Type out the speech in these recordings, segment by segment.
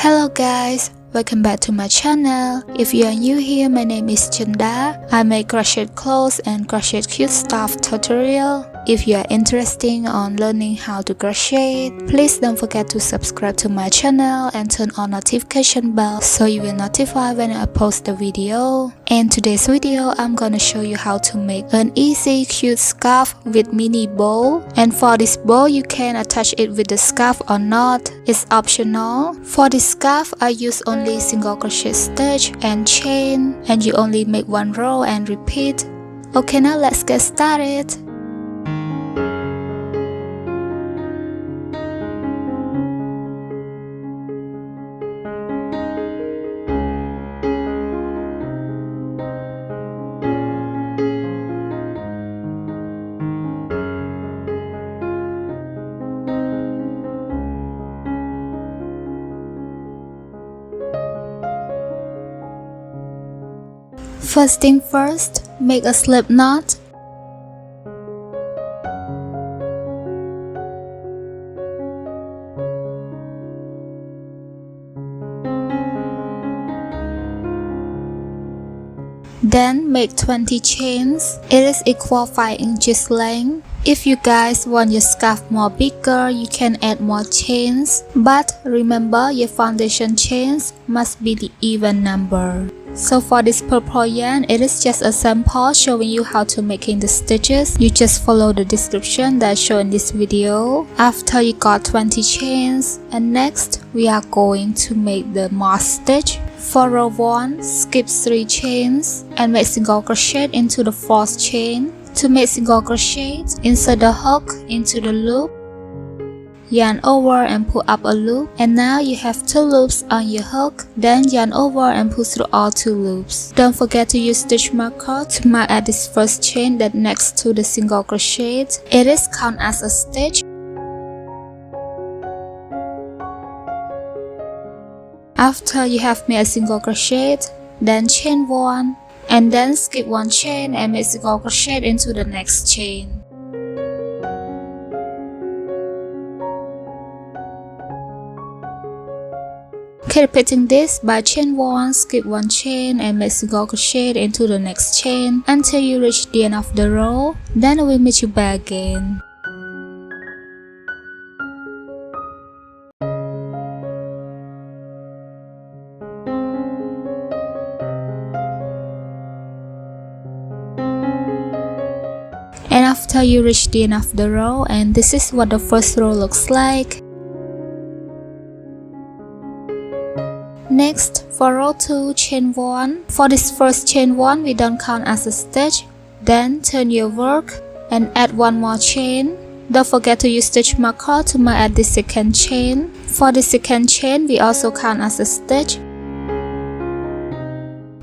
Hello guys, welcome back to my channel. If you are new here, my name is Chanda. I make crochet clothes and crochet cute stuff tutorial. If you are interested on learning how to crochet, please don't forget to subscribe to my channel and turn on notification bell so you will notify when I post the video. In today's video, I'm gonna show you how to make an easy cute scarf with mini bow. And for this bow, you can attach it with the scarf or not. It's optional. For this scarf, I use only single crochet stitch and chain, and you only make one row and repeat. Okay, now let's get started. First thing first, make a slip knot. Then make 20 chains. It is equal 5 inches length. If you guys want your scarf more bigger, you can add more chains. But remember, your foundation chains must be the even number. So for this purple yarn, it is just a sample showing you how to making the stitches. You just follow the description that's shown in this video. After you got 20 chains, and next we are going to make the moss stitch. For row 1, skip 3 chains and make single crochet into the 4th chain. To make single crochet, insert the hook into the loop, yarn over and pull up a loop, and now you have 2 loops on your hook. Then yarn over and pull through all 2 loops. Don't forget to use stitch marker to mark at this first chain that next to the single crochet. It is count as a stitch. After you have made a single crochet, then chain 1 and then skip 1 chain and make single crochet into the next chain. Keep repeating this by chain 1, skip 1 chain and make single crochet into the next chain until you reach the end of the row. Then we'll meet you back again. And after you reach the end of the row, and this is what the first row looks like. Next, for row 2, chain 1. For this first chain 1, we don't count as a stitch. Then turn your work and add 1 more chain. Don't forget to use stitch marker to mark at the second chain. For the second chain, we also count as a stitch.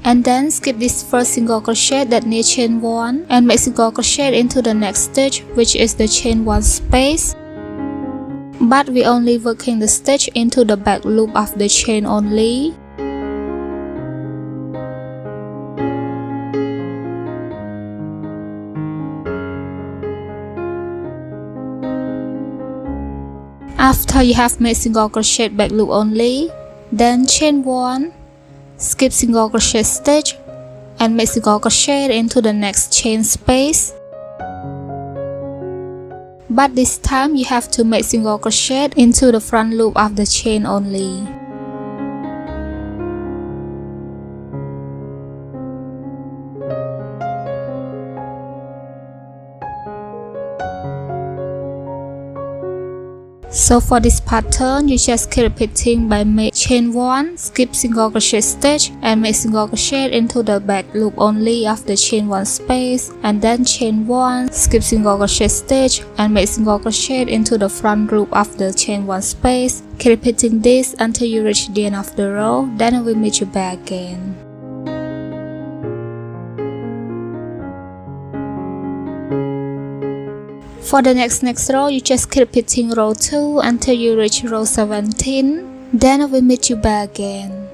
And then skip this first single crochet that near chain 1 and make single crochet into the next stitch, which is the chain 1 space. But we only working the stitch into the back loop of the chain only. After you have made single crochet back loop only, then chain 1, skip single crochet stitch and make single crochet into the next chain space. But this time you have to make single crochet into the front loop of the chain only. So for this pattern, you just keep repeating by make chain 1, skip single crochet stitch and make single crochet into the back loop only of the chain 1 space, and then chain 1, skip single crochet stitch and make single crochet into the front loop of the chain 1 space. Keep repeating this until you reach the end of the row, then I will meet you back again. For the next row, you just keep repeating row 2 until you reach row 17. Then I will meet you back again.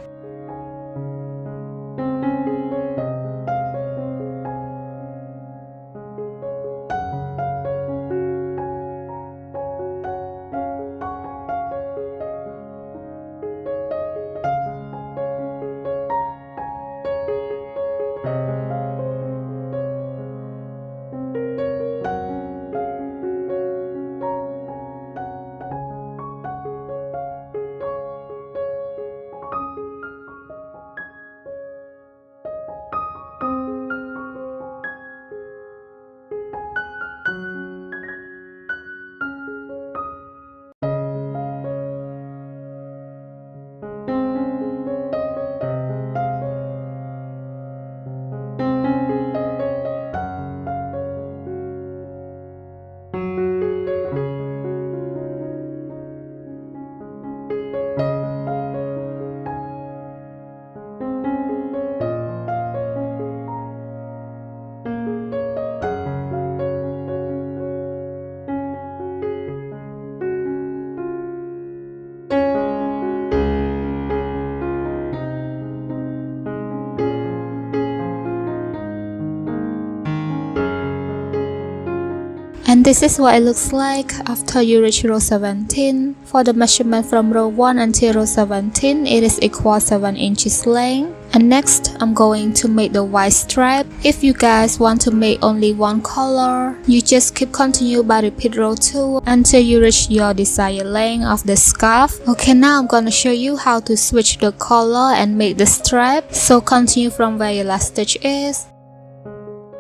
And this is what it looks like after you reach row 17. For the measurement from row 1 until row 17, it is equal 7 inches length. And next, I'm going to make the white stripe. If you guys want to make only one color, you just keep continue by repeat row 2 until you reach your desired length of the scarf. Okay, now I'm gonna show you how to switch the color and make the stripe. So continue from where your last stitch is.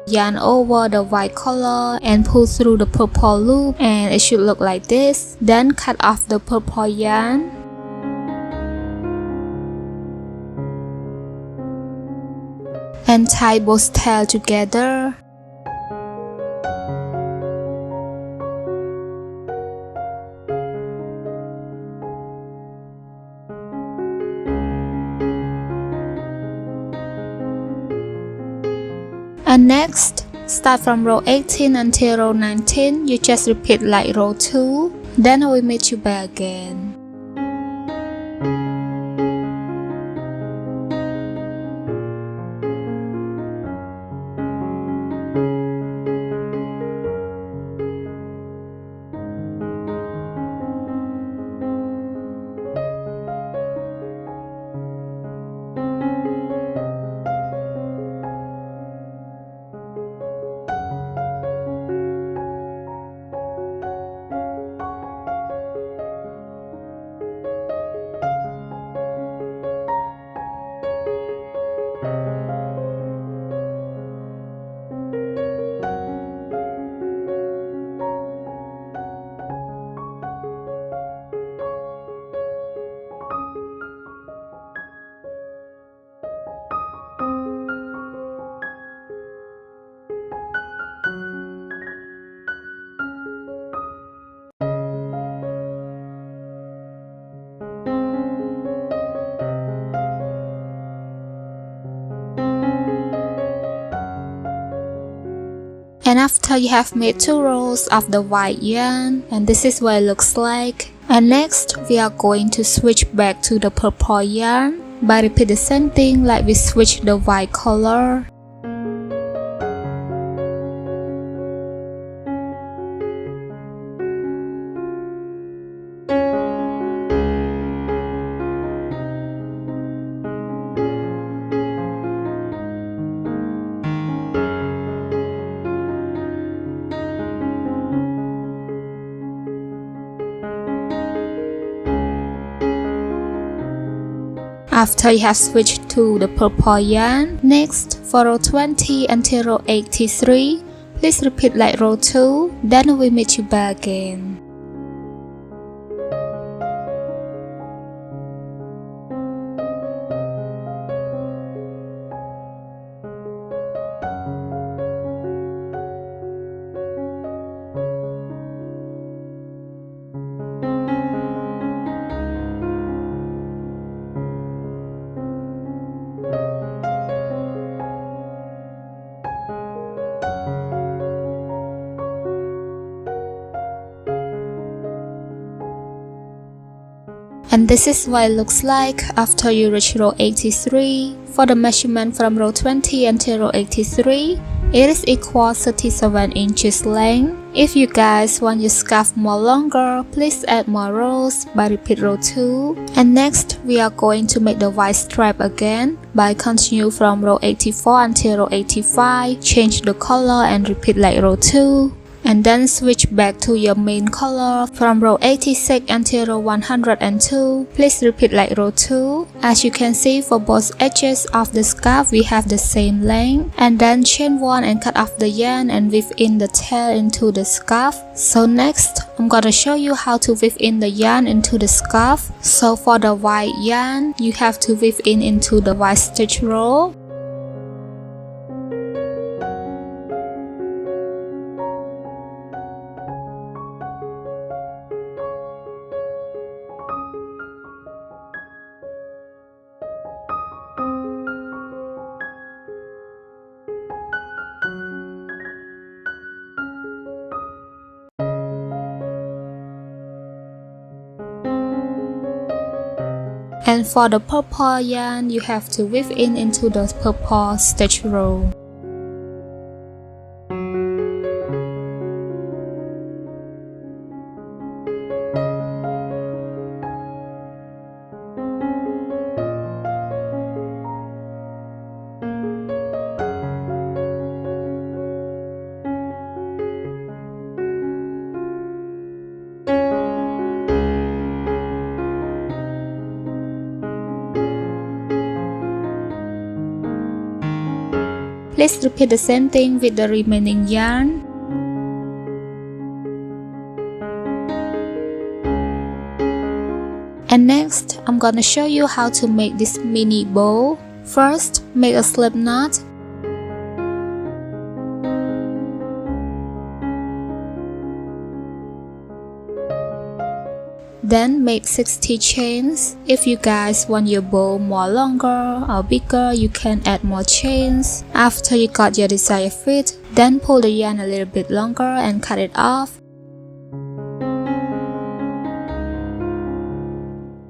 Yarn over the white color and pull through the purple loop, and it should look like this. Then cut off the purple yarn. And tie both tails together. And next, start from row 18 until row 19, you just repeat like row 2, then I will meet you back again. And after you have made 2 rows of the white yarn, and this is what it looks like. And next, we are going to switch back to the purple yarn by repeat the same thing like we switched the white color. After you have switched to the purple yarn, next for row 20 until row 83, please repeat like row 2, then we meet you back again. And this is what it looks like after you reach row 83. For the measurement from row 20 until row 83, it is equal 37 inches length. If you guys want your scarf more longer, please add more rows by repeat row 2. And next, we are going to make the white stripe again by continue from row 84 until row 85, change the color and repeat like row 2. And then switch back to your main color from row 86 until row 102. Please repeat like row 2. As you can see, for both edges of the scarf we have the same length. And then chain 1 and cut off the yarn and weave in the tail into the scarf. So next, I'm gonna show you how to weave in the yarn into the scarf. So for the white yarn, you have to weave in into the white stitch row. And for the purple yarn, you have to weave in into the purple stitch row. Please repeat the same thing with the remaining yarn. And next, I'm gonna show you how to make this mini bow. First, make a slip knot. Then make 60 chains. If you guys want your bow more longer or bigger, you can add more chains. After you got your desired fit, then pull the yarn a little bit longer and cut it off.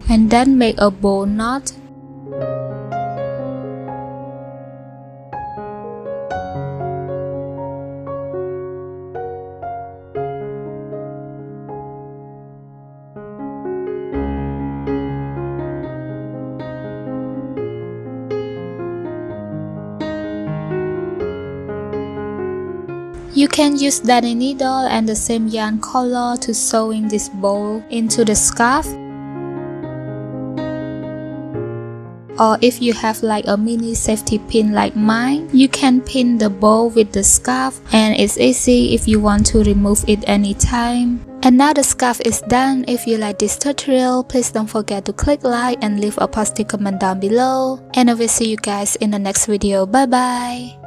And then make a bow knot. You can use darning needle and the same yarn color to sewing this bow into the scarf. Or if you have like a mini safety pin like mine, you can pin the bow with the scarf and it's easy if you want to remove it anytime. And now the scarf is done. If you like this tutorial, please don't forget to click like and leave a positive comment down below. And I will see you guys in the next video. Bye bye!